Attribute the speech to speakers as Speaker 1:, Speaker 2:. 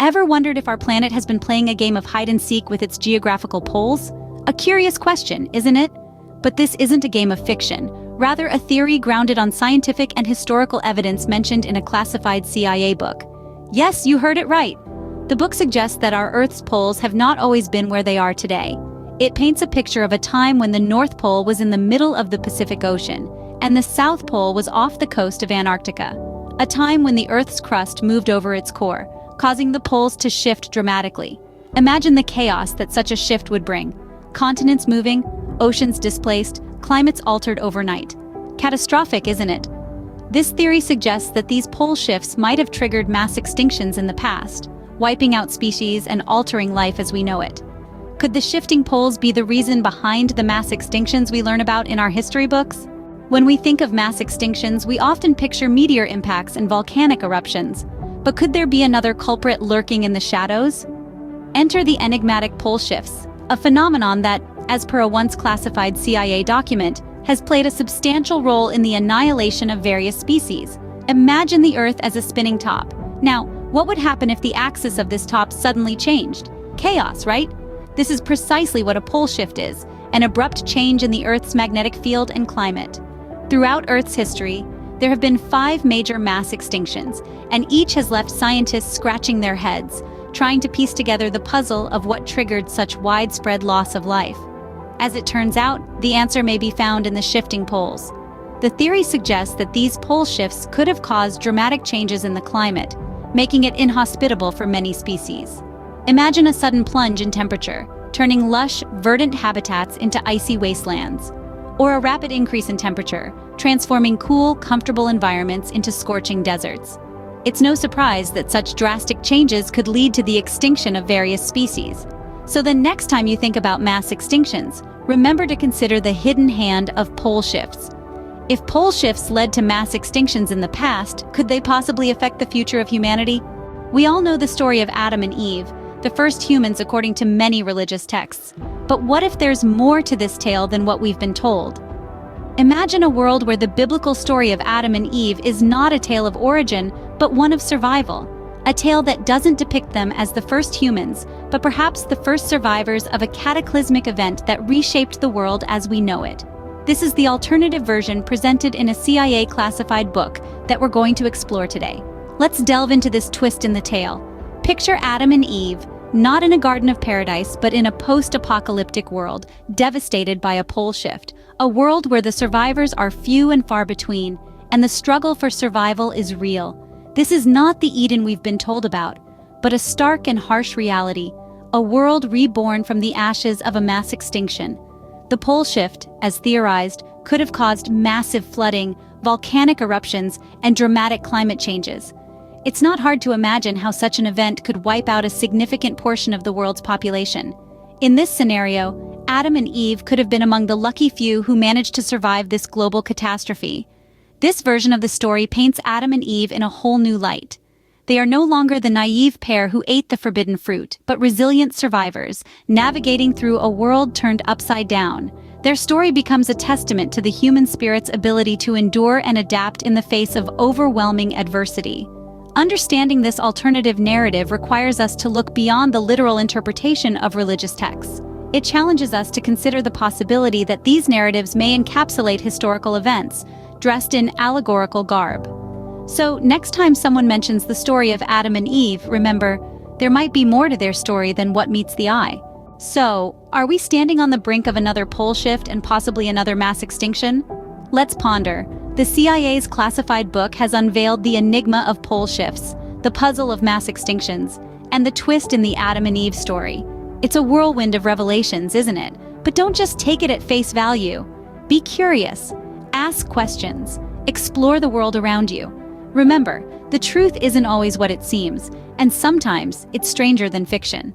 Speaker 1: Ever wondered if our planet has been playing a game of hide-and-seek with its geographical poles? A curious question, isn't it? But this isn't a game of fiction, rather a theory grounded on scientific and historical evidence mentioned in a classified CIA book. Yes, you heard it right. The book suggests that our Earth's poles have not always been where they are today. It paints a picture of a time when the North Pole was in the middle of the Pacific Ocean, and the South Pole was off the coast of Antarctica. A time when the Earth's crust moved over its core, causing the poles to shift dramatically. Imagine the chaos that such a shift would bring. Continents moving, oceans displaced, climates altered overnight. Catastrophic, isn't it? This theory suggests that these pole shifts might have triggered mass extinctions in the past, wiping out species and altering life as we know it. Could the shifting poles be the reason behind the mass extinctions we learn about in our history books? When we think of mass extinctions, we often picture meteor impacts and volcanic eruptions. But could there be another culprit lurking in the shadows? Enter the enigmatic pole shifts, a phenomenon that, as per a once classified CIA document, has played a substantial role in the annihilation of various species. Imagine the Earth as a spinning top. Now, what would happen if the axis of this top suddenly changed? Chaos, right? This is precisely what a pole shift is, an abrupt change in the Earth's magnetic field and climate. Throughout Earth's history, there have been 5 major mass extinctions, and each has left scientists scratching their heads, trying to piece together the puzzle of what triggered such widespread loss of life. As it turns out, the answer may be found in the shifting poles. The theory suggests that these pole shifts could have caused dramatic changes in the climate, making it inhospitable for many species. Imagine a sudden plunge in temperature, turning lush, verdant habitats into icy wastelands, or a rapid increase in temperature, transforming cool, comfortable environments into scorching deserts. It's no surprise that such drastic changes could lead to the extinction of various species. So the next time you think about mass extinctions, remember to consider the hidden hand of pole shifts. If pole shifts led to mass extinctions in the past, could they possibly affect the future of humanity? We all know the story of Adam and Eve, the first humans according to many religious texts. But what if there's more to this tale than what we've been told? Imagine a world where the biblical story of Adam and Eve is not a tale of origin, but one of survival. A tale that doesn't depict them as the first humans, but perhaps the first survivors of a cataclysmic event that reshaped the world as we know it. This is the alternative version presented in a CIA classified book that we're going to explore today. Let's delve into this twist in the tale. Picture Adam and Eve, not in a garden of paradise, but in a post-apocalyptic world, devastated by a pole shift. A world where the survivors are few and far between, and the struggle for survival is real. This is not the Eden we've been told about, but a stark and harsh reality, a world reborn from the ashes of a mass extinction. The pole shift, as theorized, could have caused massive flooding, volcanic eruptions, and dramatic climate changes. It's not hard to imagine how such an event could wipe out a significant portion of the world's population. In this scenario, Adam and Eve could have been among the lucky few who managed to survive this global catastrophe. This version of the story paints Adam and Eve in a whole new light. They are no longer the naive pair who ate the forbidden fruit, but resilient survivors, navigating through a world turned upside down. Their story becomes a testament to the human spirit's ability to endure and adapt in the face of overwhelming adversity. Understanding this alternative narrative requires us to look beyond the literal interpretation of religious texts. It challenges us to consider the possibility that these narratives may encapsulate historical events, dressed in allegorical garb. So, next time someone mentions the story of Adam and Eve, remember, there might be more to their story than what meets the eye. So, are we standing on the brink of another pole shift and possibly another mass extinction? Let's ponder. The CIA's classified book has unveiled the enigma of pole shifts, the puzzle of mass extinctions, and the twist in the Adam and Eve story. It's a whirlwind of revelations, isn't it? But don't just take it at face value. Be curious. Ask questions. Explore the world around you. Remember, the truth isn't always what it seems, and sometimes it's stranger than fiction.